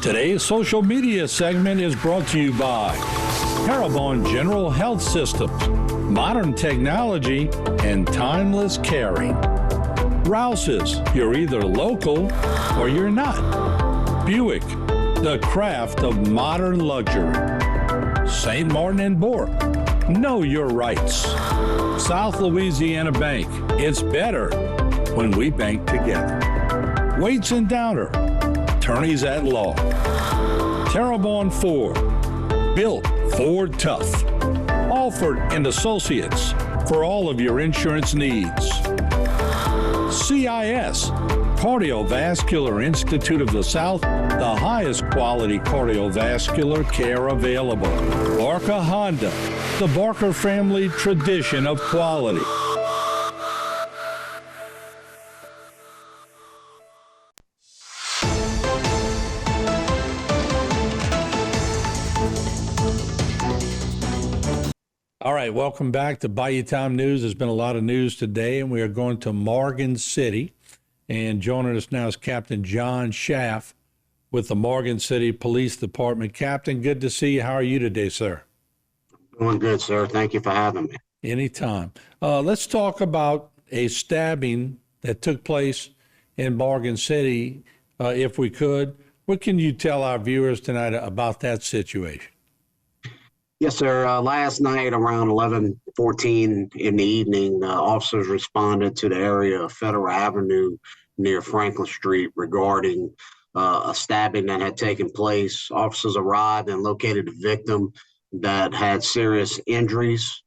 Today's social media segment is brought to you by Terrebonne General Health Systems, modern technology, and timeless caring. Rouse's, you're either local or you're not. Buick, the craft of modern luxury. St. Martin and Bourke, know your rights. South Louisiana Bank, it's better when we bank together. Waits and Downer, attorneys at law. Terrebonne Ford, built Ford tough. Alford and Associates, for all of your insurance needs. CIS, Cardiovascular Institute of the South, the highest quality cardiovascular care available. Barker Honda, the Barker family tradition of quality. All right, welcome back to Bayou Time News. There's been a lot of news today, and we are going to Morgan City. And joining us now is Captain John Schaff with the Morgan City Police Department. Captain, good to see you. How are you today, sir? Doing good, sir. Thank you for having me. Anytime. Let's talk about a stabbing that took place in Morgan City, if we could. What can you tell our viewers tonight about that situation? Yes, sir. Last night around 11:14 in the evening, officers responded to the area of Federal Avenue near Franklin Street regarding a stabbing that had taken place. Officers arrived and located a victim that had serious injuries.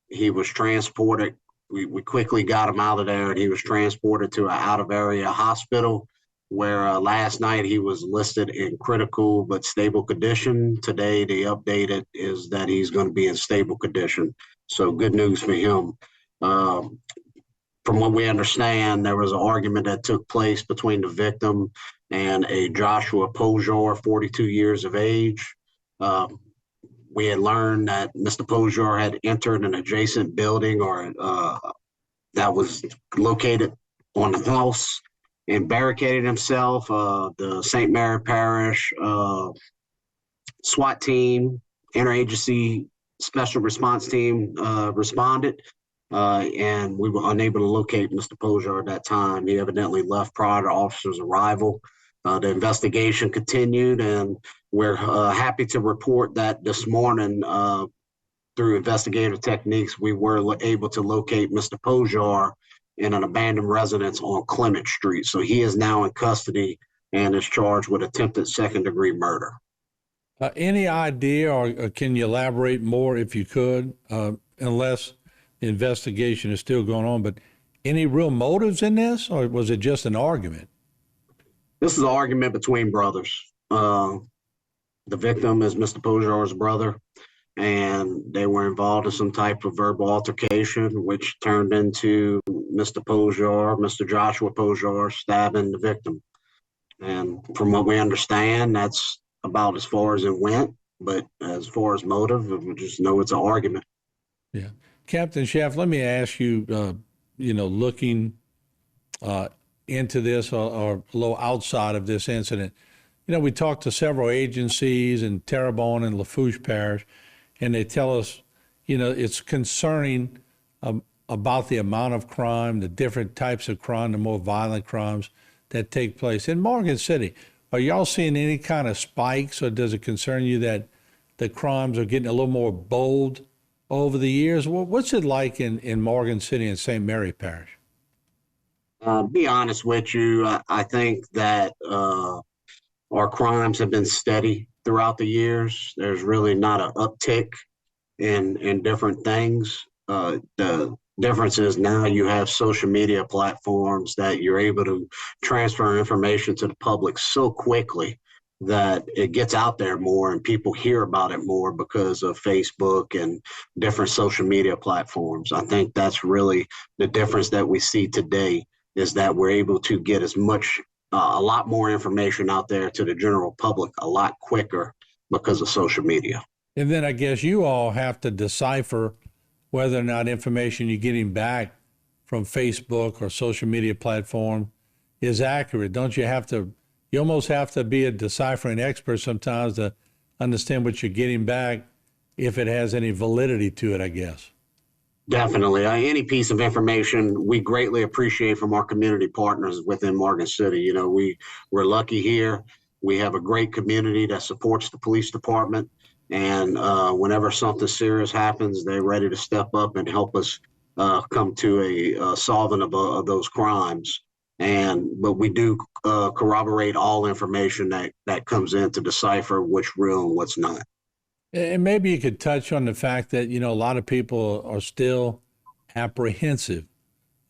He was transported. We quickly got him out of there, and he was transported to an out-of-area hospital where last night he was listed in critical but stable condition. Today, the updated is that he's going to be in stable condition. So good news for him. From what we understand, there was an argument that took place between the victim and a Joshua Pojar, 42 years of age. We had learned that Mr. Pojar had entered an adjacent building or that was located on the house and barricaded himself. The St. Mary Parish SWAT team, interagency special response team responded, and we were unable to locate Mr. Pojar at that time. He evidently left prior to officers' arrival. The investigation continued, and we're happy to report that this morning, through investigative techniques, we were able to locate Mr. Pojar in an abandoned residence on Clement Street. So he is now in custody and is charged with attempted second-degree murder. Any idea, or can you elaborate more if you could, unless the investigation is still going on, but any real motives in this, or was it just an argument? This is an argument between brothers. The victim is Mr. Pojar's brother, and they were involved in some type of verbal altercation, which turned into Mr. Pojar, Mr. Joshua Pojar, stabbing the victim. And from what we understand, that's about as far as it went. But as far as motive, we just know it's an argument. Yeah. Captain Schaff, let me ask you, looking into this or a little outside of this incident, we talked to several agencies in Terrebonne and Lafourche Parish, and they tell us, it's concerning about the amount of crime, the different types of crime, the more violent crimes that take place. In Morgan City, are y'all seeing any kind of spikes, or does it concern you that the crimes are getting a little more bold over the years? What's it like in Morgan City and St. Mary Parish? Be honest with you, I think that our crimes have been steady throughout the years. There's really not an uptick in different things. The difference is now you have social media platforms that you're able to transfer information to the public so quickly that it gets out there more and people hear about it more because of Facebook and different social media platforms. I think that's really the difference that we see today, is that we're able to get a lot more information out there to the general public a lot quicker because of social media. And then I guess you all have to decipher whether or not information you're getting back from Facebook or social media platform is accurate. Don't you have to you almost have to be a deciphering expert sometimes to understand what you're getting back, if it has any validity to it, I guess. Definitely. Any piece of information we greatly appreciate from our community partners within Morgan City. You know, we're lucky here. We have a great community that supports the police department. And whenever something serious happens, they're ready to step up and help us come to a solving of those crimes. But we do corroborate all information that comes in to decipher what's real and what's not. And maybe you could touch on the fact that, a lot of people are still apprehensive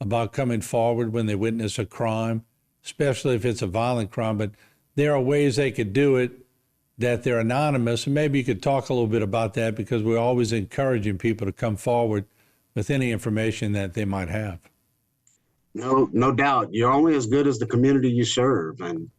about coming forward when they witness a crime, especially if it's a violent crime. But there are ways they could do it that they're anonymous. And maybe you could talk a little bit about that, because we're always encouraging people to come forward with any information that they might have. No doubt. You're only as good as the community you serve. And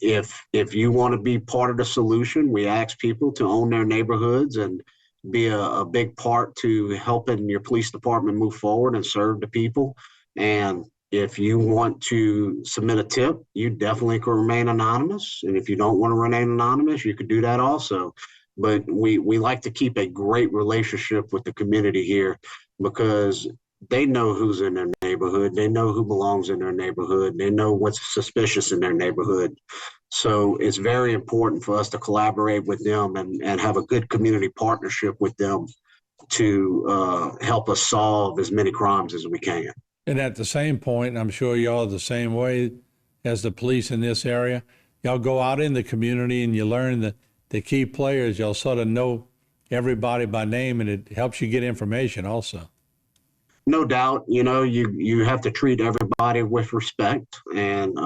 if you want to be part of the solution, we ask people to own their neighborhoods and be a big part to helping your police department move forward and serve the people. And if you want to submit a tip, you definitely can remain anonymous. And if you don't want to remain anonymous, you could do that also. But we like to keep a great relationship with the community here, because they know who's in their neighborhood. They know who belongs in their neighborhood. They know what's suspicious in their neighborhood. So it's very important for us to collaborate with them and have a good community partnership with them to help us solve as many crimes as we can. And at the same point, I'm sure y'all are the same way as the police in this area. Y'all go out in the community and you learn the key players. Y'all sort of know everybody by name, and it helps you get information also. No doubt, you have to treat everybody with respect, and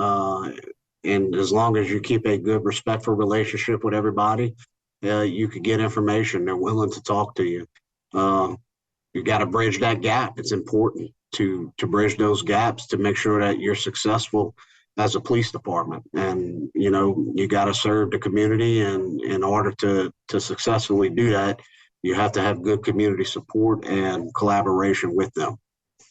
as long as you keep a good, respectful relationship with everybody, you could get information. They're willing to talk to you. You got to bridge that gap. It's important to bridge those gaps to make sure that you're successful as a police department. And you got to serve the community, and in order to successfully do that, you have to have good community support and collaboration with them.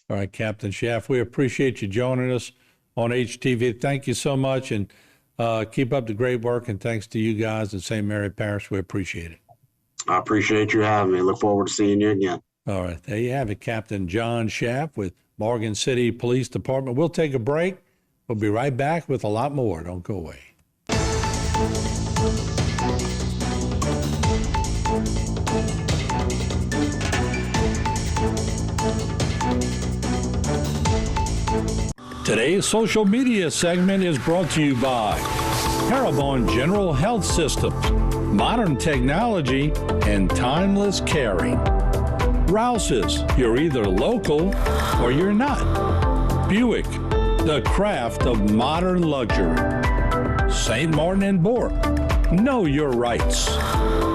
All right, Captain Schaff, we appreciate you joining us on HTV. Thank you so much, and keep up the great work, and thanks to you guys in St. Mary Parish. We appreciate it. I appreciate you having me. Look forward to seeing you again. All right, there you have it, Captain John Schaff with Morgan City Police Department. We'll take a break. We'll be right back with a lot more. Don't go away. Today's social media segment is brought to you by Terrebonne General Health Systems, modern technology, and timeless caring. Rouse's, you're either local or you're not. Buick, the craft of modern luxury. St. Martin and Bourke, know your rights.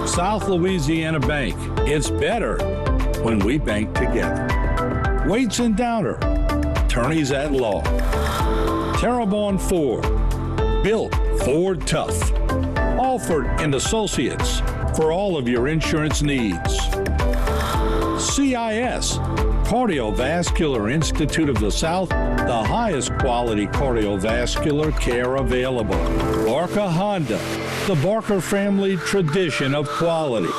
South Louisiana Bank, it's better when we bank together. Waits and Downer, attorneys at law. Terrebonne Ford, built Ford tough. Alford and Associates, for all of your insurance needs. CIS, Cardiovascular Institute of the South, the highest quality cardiovascular care available. Barker Honda, the Barker family tradition of quality.